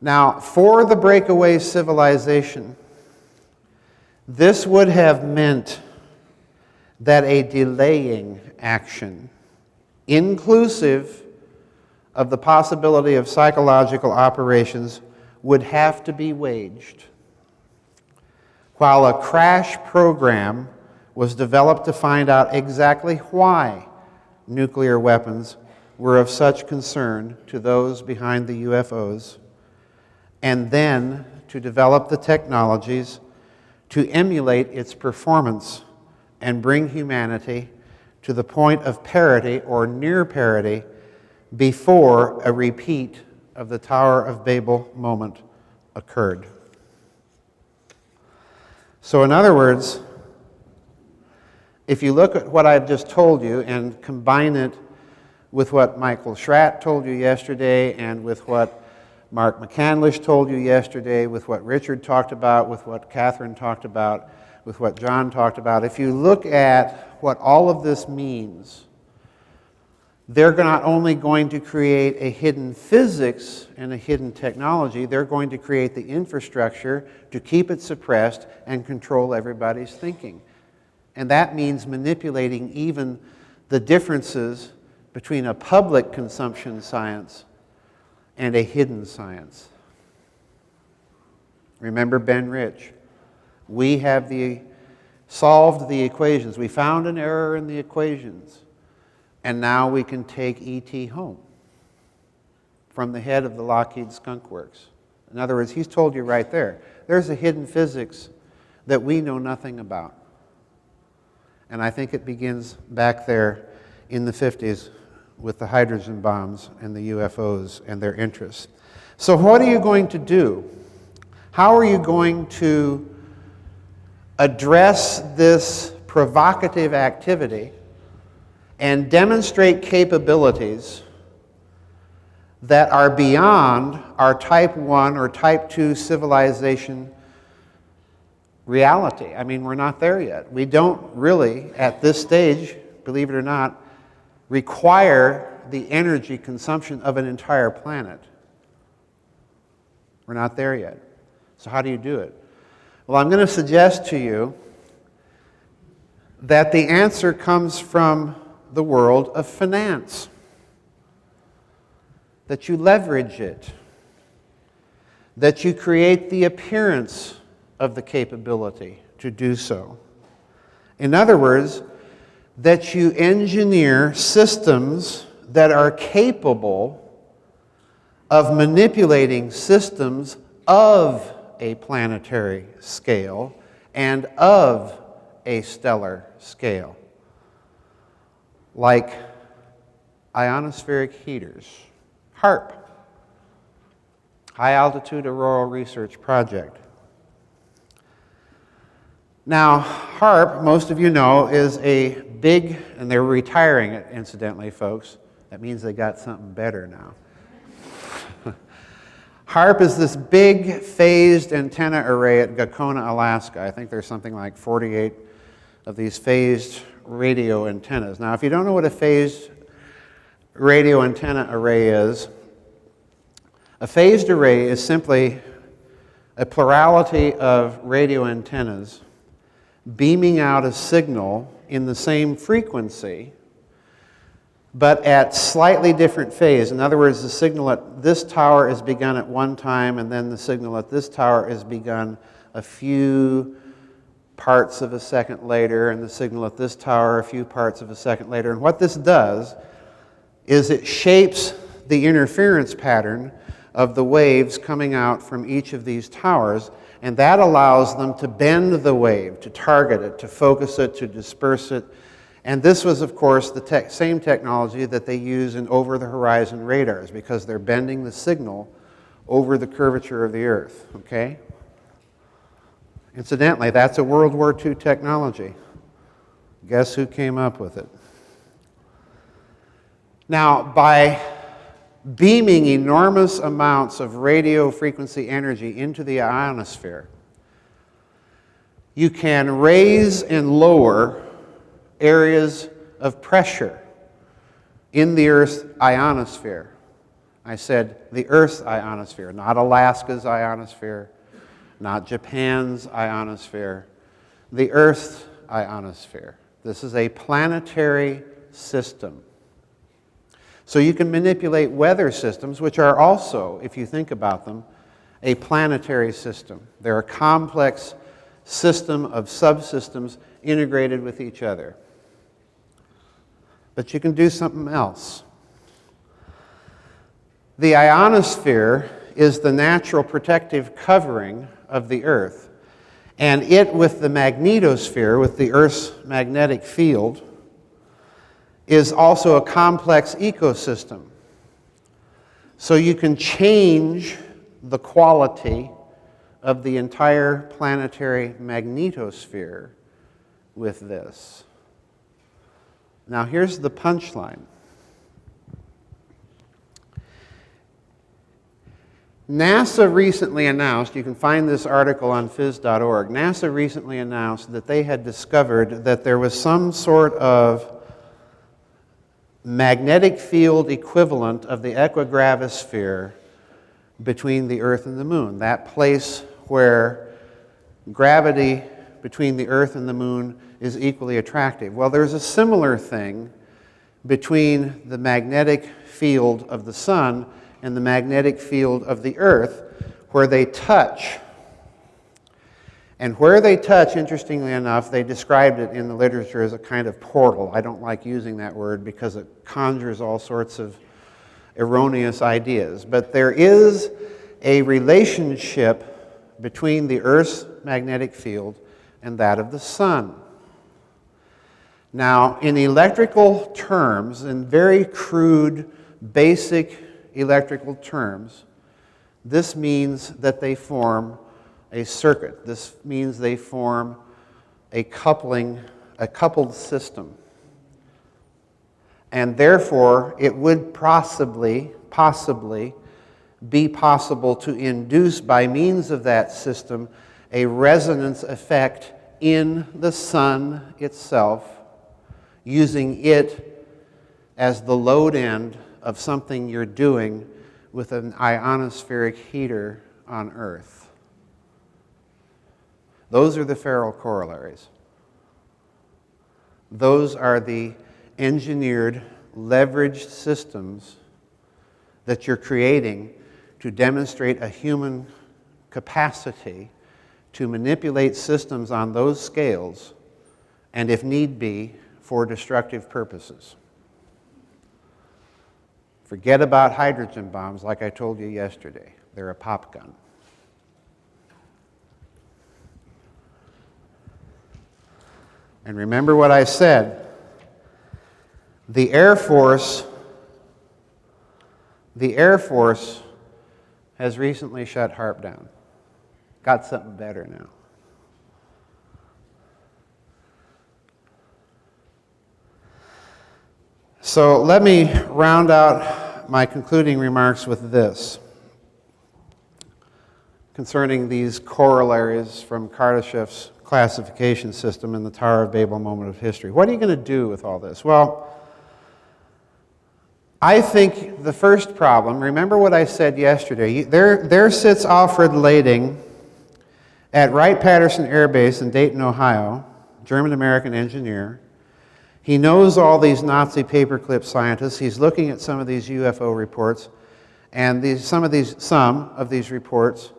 Now, for the breakaway civilization, this would have meant that a delaying action, inclusive of the possibility of psychological operations, would have to be waged, while a crash program was developed to find out exactly why nuclear weapons were of such concern to those behind the UFOs, and then to develop the technologies to emulate its performance and bring humanity to the point of parity or near parity before a repeat of the Tower of Babel moment occurred. So in other words, if you look at what I've just told you and combine it with what Michael Schratt told you yesterday and with what Mark McCandlish told you yesterday, with what Richard talked about, with what Catherine talked about, with what John talked about, if you look at what all of this means, they're not only going to create a hidden physics and a hidden technology, they're going to create the infrastructure to keep it suppressed and control everybody's thinking. And that means manipulating even the differences between a public consumption science and a hidden science. Remember Ben Rich. We have solved the equations. We found an error in the equations. And now we can take E.T. home from the head of the Lockheed Skunk Works. In other words, he's told you right there, there's a hidden physics that we know nothing about. And I think it begins back there in the 50s with the hydrogen bombs and the UFOs and their interests. So what are you going to do? How are you going to address this provocative activity and demonstrate capabilities that are beyond our type 1 or type 2 civilization reality? I mean, we're not there yet. We don't really, at this stage, believe it or not, require the energy consumption of an entire planet. We're not there yet. So how do you do it? Well, I'm going to suggest to you that the answer comes from the world of finance, that you leverage it, that you create the appearance of the capability to do so. In other words, that you engineer systems that are capable of manipulating systems of a planetary scale and of a stellar scale, like ionospheric heaters, HAARP, High Altitude Auroral Research Project. Now, HAARP, most of you know, is a big, and they're retiring it, incidentally, folks. That means they got something better now. HAARP is this big phased antenna array at Gakona, Alaska. I think there's something like 48 of these phased radio antennas. Now, if you don't know what a phased radio antenna array is, a phased array is simply a plurality of radio antennas beaming out a signal in the same frequency, but at slightly different phase. In other words, the signal at this tower is begun at one time, and then the signal at this tower is begun a few parts of a second later, and the signal at this tower a few parts of a second later. And what this does is it shapes the interference pattern of the waves coming out from each of these towers, and that allows them to bend the wave, to target it, to focus it, to disperse it. And this was, of course, the same technology that they use in over-the-horizon radars, because they're bending the signal over the curvature of the Earth, okay? Incidentally, that's a World War II technology. Guess who came up with it? Now, by beaming enormous amounts of radio frequency energy into the ionosphere, you can raise and lower areas of pressure in the Earth's ionosphere. I said the Earth's ionosphere, not Alaska's ionosphere, not Japan's ionosphere, the Earth's ionosphere. This is a planetary system. So you can manipulate weather systems, which are also, if you think about them, a planetary system. They're a complex system of subsystems integrated with each other. But you can do something else. The ionosphere is the natural protective covering of the Earth. And it, with the magnetosphere, with the Earth's magnetic field, is also a complex ecosystem. So you can change the quality of the entire planetary magnetosphere with this. Now here's the punchline. NASA recently announced, you can find this article on phys.org, NASA recently announced that they had discovered that there was some sort of magnetic field equivalent of the equigravisphere between the Earth and the Moon, that place where gravity between the Earth and the Moon is equally attractive. Well, there's a similar thing between the magnetic field of the Sun and the magnetic field of the Earth, where they touch. And where they touch, interestingly enough, they described it in the literature as a kind of portal. I don't like using that word because it conjures all sorts of erroneous ideas. But there is a relationship between the Earth's magnetic field and that of the Sun. Now, in electrical terms, in very crude, basic electrical terms, this means that they form a circuit. This means they form a coupled system. And therefore, it would possibly be possible to induce by means of that system a resonance effect in the Sun itself, using it as the load end of something you're doing with an ionospheric heater on Earth. Those are the Farrell corollaries. Those are the engineered, leveraged systems that you're creating to demonstrate a human capacity to manipulate systems on those scales, and if need be, for destructive purposes. Forget about hydrogen bombs, like I told you yesterday. They're a pop gun. And remember what I said. The Air Force has recently shut HAARP down. Got something better now. So let me round out my concluding remarks with this concerning these corollaries from Kardashev's classification system in the Tower of Babel moment of history. What are you going to do with all this? Well, I think the first problem, remember what I said yesterday, there sits Alfred Lading at Wright-Patterson Air Base in Dayton, Ohio, German-American engineer. He knows all these Nazi paperclip scientists. He's looking at some of these UFO reports, and some of these reports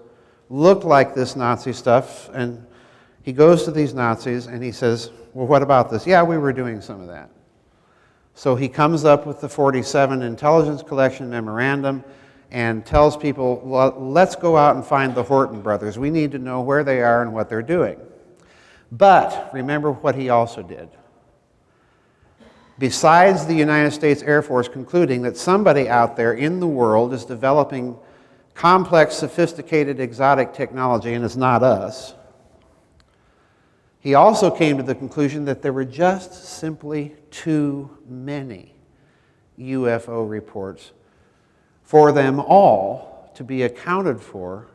look like this Nazi stuff, and he goes to these Nazis and he says, well, what about this? Yeah, we were doing some of that. So he comes up with the 47 Intelligence Collection Memorandum and tells people, well, let's go out and find the Horton brothers. We need to know where they are and what they're doing. But remember what he also did. Besides the United States Air Force concluding that somebody out there in the world is developing complex, sophisticated, exotic technology, and it's not us, he also came to the conclusion that there were just simply too many UFO reports for them all to be accounted for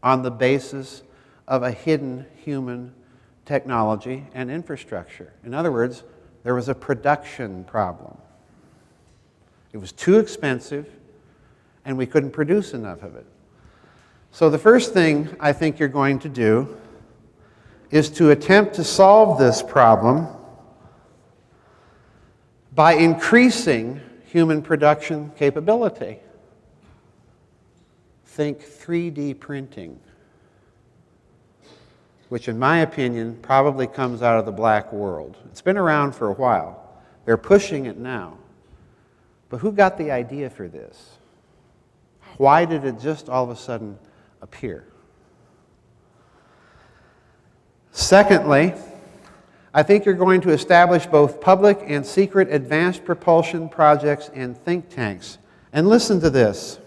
on the basis of a hidden human technology and infrastructure. In other words, there was a production problem. It was too expensive, and we couldn't produce enough of it. So the first thing I think you're going to do is to attempt to solve this problem by increasing human production capability. Think 3D printing, which in my opinion probably comes out of the black world. It's been around for a while. They're pushing it now. But who got the idea for this? Why did it just all of a sudden appear? Secondly, I think you're going to establish both public and secret advanced propulsion projects and think tanks. And listen to this.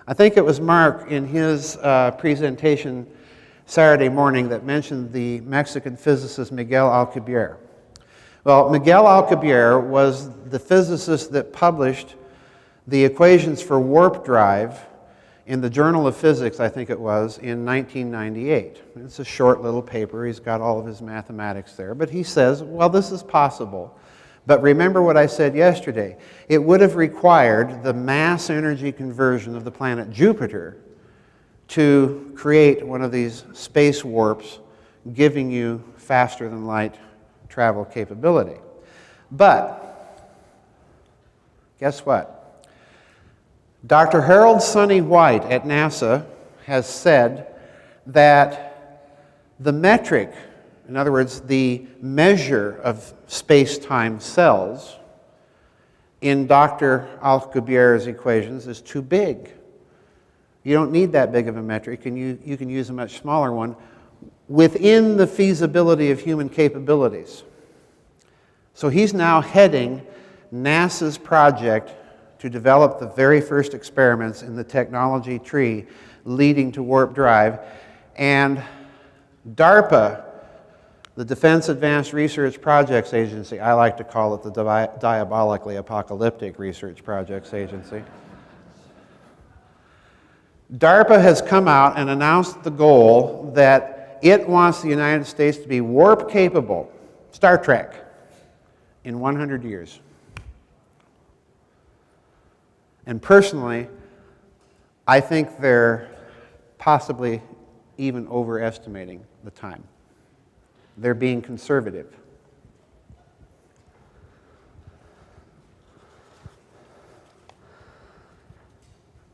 I think it was Mark in his presentation Saturday morning that mentioned the Mexican physicist Miguel Alcubierre. Well, Miguel Alcubierre was the physicist that published the equations for warp drive in the Journal of Physics, I think it was, in 1998. It's a short little paper. He's got all of his mathematics there. But he says, well, this is possible. But remember what I said yesterday. It would have required the mass energy conversion of the planet Jupiter to create one of these space warps, giving you faster than light travel capability. But guess what? Dr. Harold Sonny White at NASA has said that the metric, in other words, the measure of space-time cells in Dr. Alcubierre's equations is too big. You don't need that big of a metric, and you can use a much smaller one within the feasibility of human capabilities. So he's now heading NASA's project to develop the very first experiments in the technology tree leading to warp drive. And DARPA, the Defense Advanced Research Projects Agency, I like to call it the diabolically apocalyptic research projects agency. DARPA has come out and announced the goal that it wants the United States to be warp capable, Star Trek, in 100 years. And personally, I think they're possibly even overestimating the time. They're being conservative.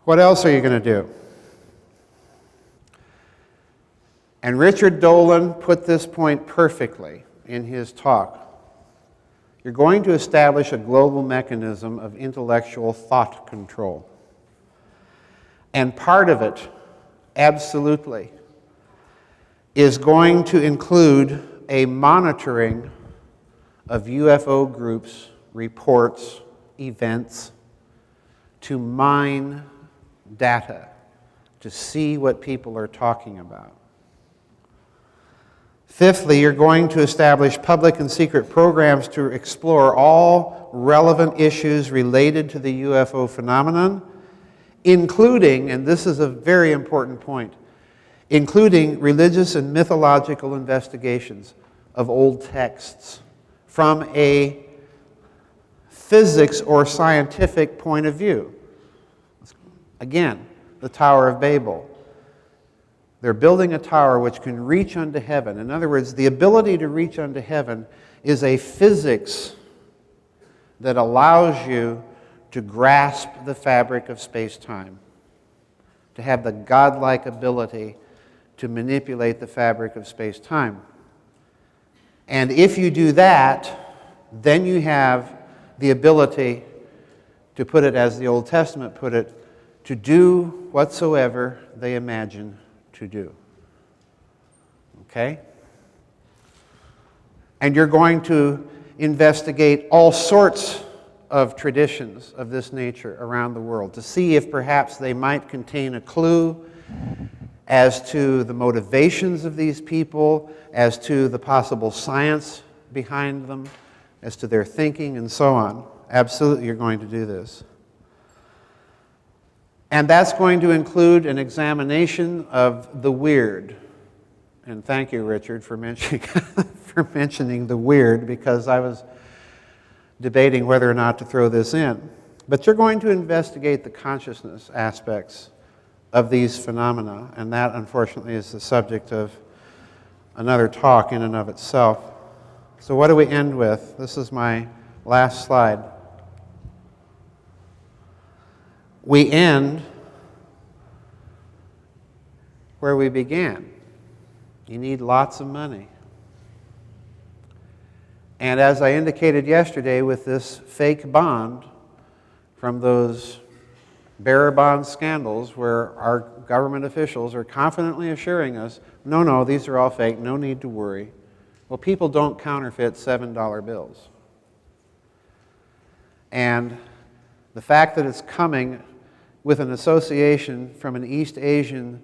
What else are you going to do? And Richard Dolan put this point perfectly in his talk. You're going to establish a global mechanism of intellectual thought control. And part of it, absolutely, is going to include a monitoring of UFO groups, reports, events, to mine data, to see what people are talking about. Fifthly, you're going to establish public and secret programs to explore all relevant issues related to the UFO phenomenon, including, and this is a very important point, including religious and mythological investigations of old texts from a physics or scientific point of view. Again, the Tower of Babel. They're building a tower which can reach unto heaven. In other words, the ability to reach unto heaven is a physics that allows you to grasp the fabric of space-time, to have the godlike ability to manipulate the fabric of space-time. And if you do that, then you have the ability, to put it as the Old Testament put it, to do whatsoever they imagine to do. Okay? And you're going to investigate all sorts of traditions of this nature around the world to see if perhaps they might contain a clue as to the motivations of these people, as to the possible science behind them, as to their thinking, and so on. absolutely you're going to do this. And that's going to include an examination of the weird. And thank you, Richard, for mentioning, for mentioning the weird, because I was debating whether or not to throw this in. But you're going to investigate the consciousness aspects of these phenomena, and that, unfortunately, is the subject of another talk in and of itself. So what do we end with? This is my last slide. We end where we began. You need lots of money. And as I indicated yesterday with this fake bond from those bearer bond scandals where our government officials are confidently assuring us, no, these are all fake, no need to worry. Well, people don't counterfeit $7 bills. And the fact that it's coming with an association from an East Asian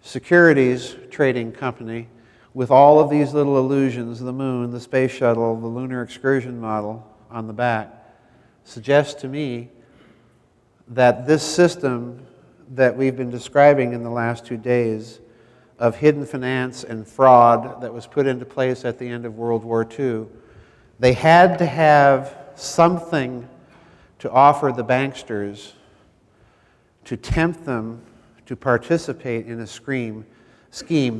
securities trading company with all of these little illusions, the moon, the space shuttle, the lunar excursion model on the back, suggests to me that this system that we've been describing in the last 2 days of hidden finance and fraud that was put into place at the end of World War II, they had to have something to offer the banksters to tempt them to participate in a scheme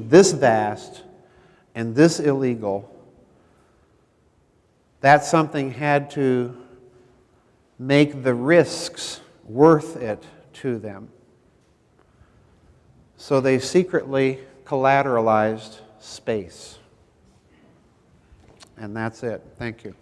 this vast and this illegal. That something had to make the risks worth it to them. So they secretly collateralized space. And that's it. Thank you.